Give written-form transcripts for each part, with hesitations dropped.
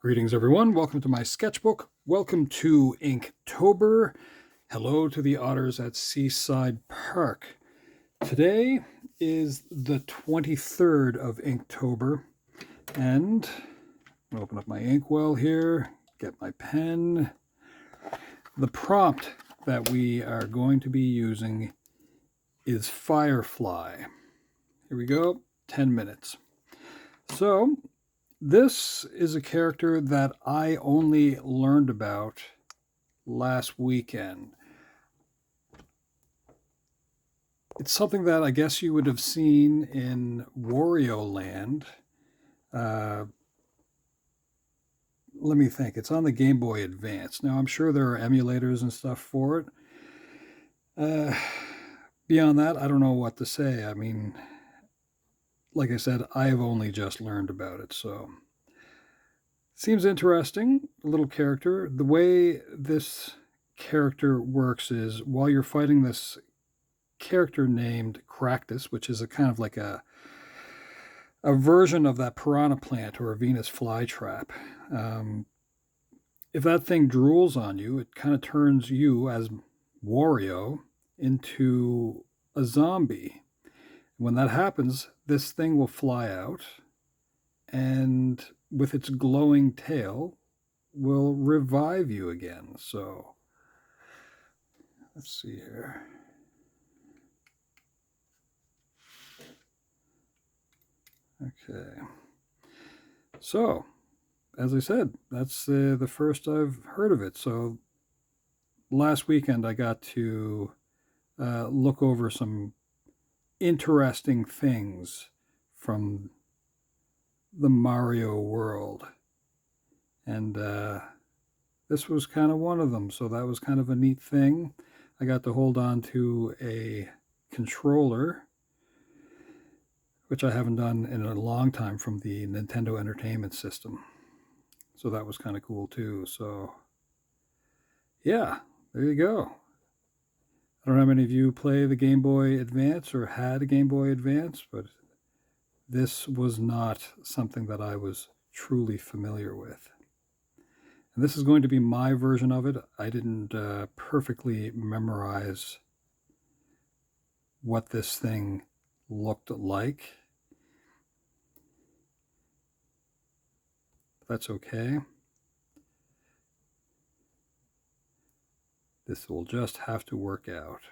Greetings, everyone. Welcome to my sketchbook. Welcome to InkTober. Hello to the otters at Seaside Park. Today is the 23rd of InkTober, and I'm going to open up my inkwell here, get my pen. The prompt that we are going to be using is Firefly. Here we go, 10 minutes. So, this is a character that I only learned about last weekend. It's something that I guess you would have seen in Wario Land. Let me think. It's on the Game Boy Advance. Now, I'm sure there are emulators and stuff for it. Beyond that, I don't know what to say. I mean, like I said, I've only just learned about it, so seems interesting. A little character. The way this character works is while you're fighting this character named Cractus, which is a kind of like a version of that piranha plant or a Venus flytrap. If that thing drools on you, it kind of turns you as Wario into a zombie. When that happens, this thing will fly out and with its glowing tail will revive you again. So let's see here. Okay. So, as I said, that's the first I've heard of it. So last weekend I got to look over some interesting things from the Mario world. And this was kind of one of them. So that was kind of a neat thing. I got to hold on to a controller, which I haven't done in a long time, from the Nintendo Entertainment System. So that was kind of cool too. So yeah, there you go. I don't know how many of you play the Game Boy Advance or had a Game Boy Advance, but this was not something that I was truly familiar with. And this is going to be my version of it. I didn't perfectly memorize what this thing looked like. That's okay. This will just have to work out.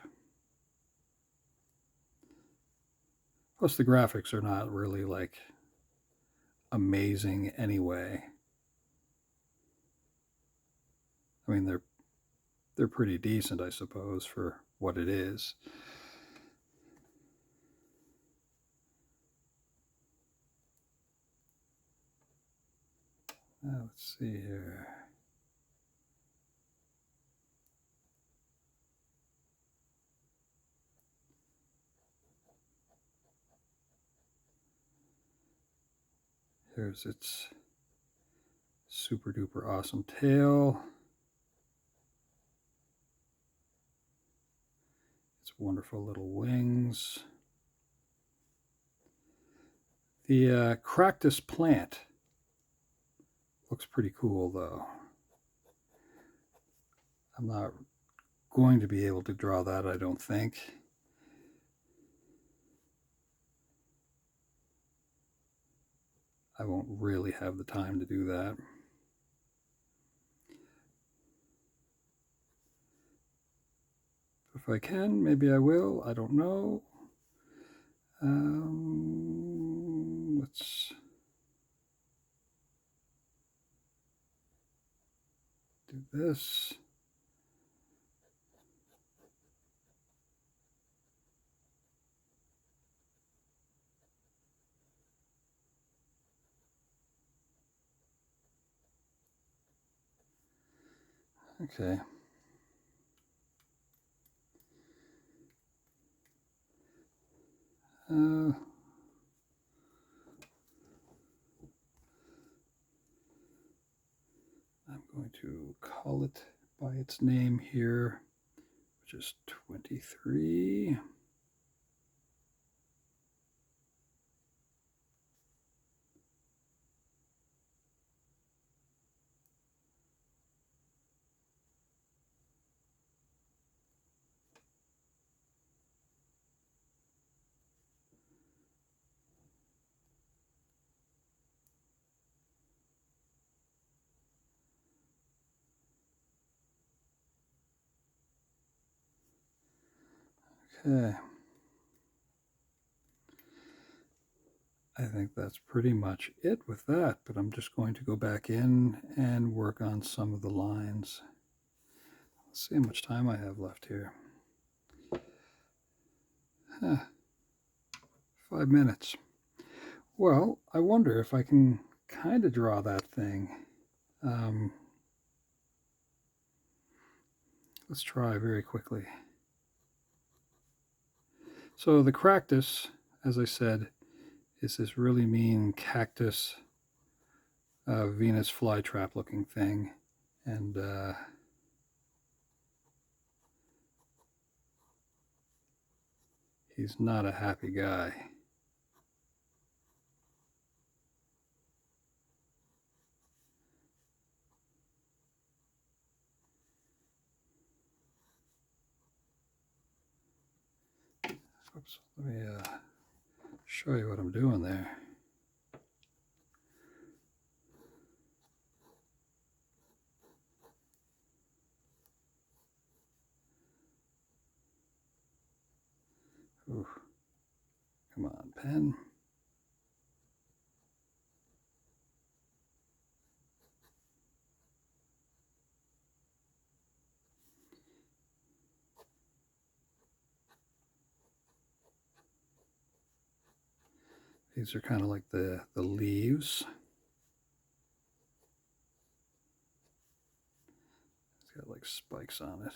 Plus the graphics are not really like amazing anyway. I mean, they're pretty decent, I suppose, for what it is. Now, let's see here. Here's its super duper awesome tail. Its wonderful little wings. The Cractus plant looks pretty cool, though. I'm not going to be able to draw that, I don't think. I won't really have the time to do that. If I can, maybe I will. I don't know. Let's do this. Okay. I'm going to call it by its name here, which is 23. Okay. I think that's pretty much it with that, but I'm just going to go back in and work on some of the lines. Let's see how much time I have left here. 5 minutes. Well, I wonder if I can kind of draw that thing. Let's try very quickly. So the Cractus, as I said, is this really mean cactus Venus flytrap looking thing. And he's not a happy guy. Oops, let me show you what I'm doing there. Ooh. Come on, pen. These are kind of like the leaves. It's got like spikes on it.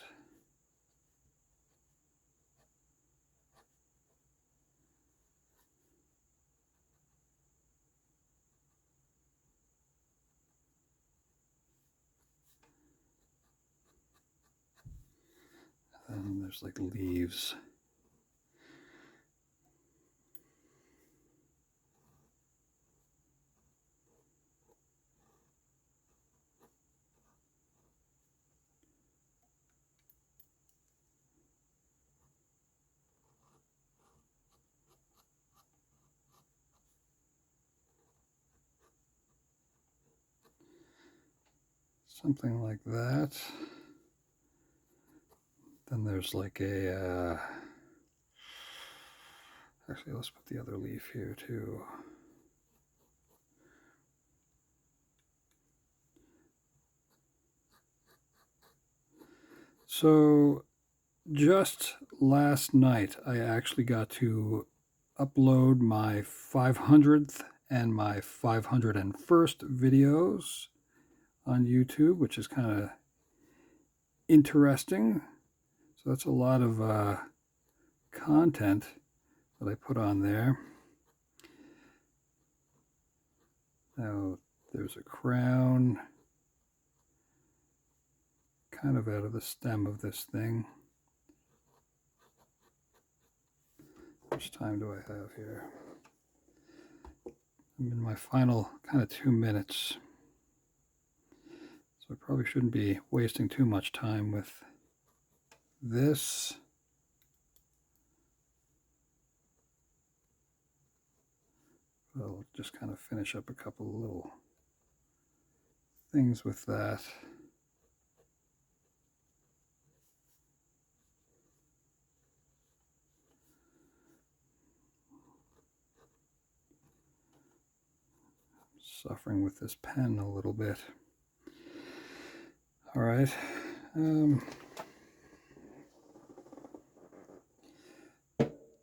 And there's like leaves. Something like that. Then there's like a, actually let's put the other leaf here too. So just last night I actually got to upload my 500th and my 501st videos on YouTube, which is kind of interesting. So that's a lot of content that I put on there. Now there's a crown kind of out of the stem of this thing. How much time do I have here? I'm in my final kind of 2 minutes. So I probably shouldn't be wasting too much time with this. I'll just kind of finish up a couple of little things with that. Suffering with this pen a little bit. All right.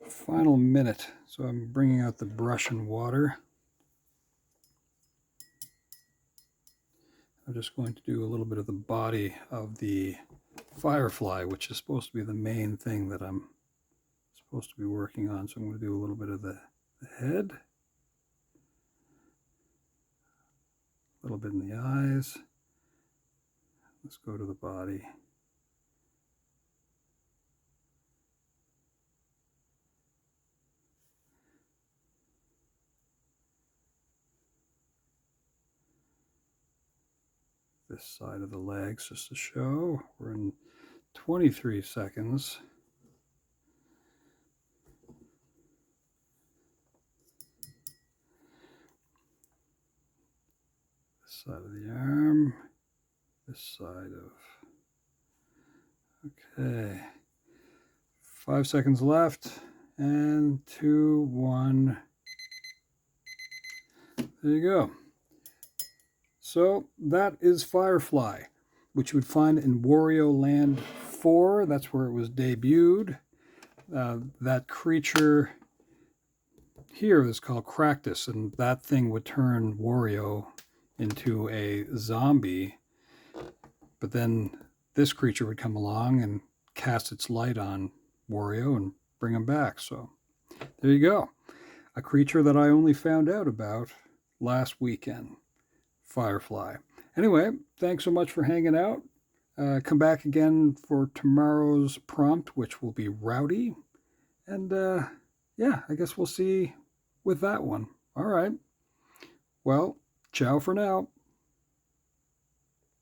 Final minute. So I'm bringing out the brush and water. I'm just going to do a little bit of the body of the Firefly, which is supposed to be the main thing that I'm supposed to be working on. So I'm going to do a little bit of the head. A little bit in the eyes. Let's go to the body. This side of the legs just to show. We're in 23 seconds. This side of the arm. This side of... Okay. 5 seconds left. And 2, 1. There you go. So that is Firefly, which you would find in Wario Land 4. That's where it was debuted. That creature here is called Cractus, and that thing would turn Wario into a zombie. But then this creature would come along and cast its light on Wario and bring him back. So there you go. A creature that I only found out about last weekend. Firefly. Anyway, thanks so much for hanging out. Come back again for tomorrow's prompt, which will be Rowdy. And yeah, I guess we'll see with that one. All right. Well, ciao for now.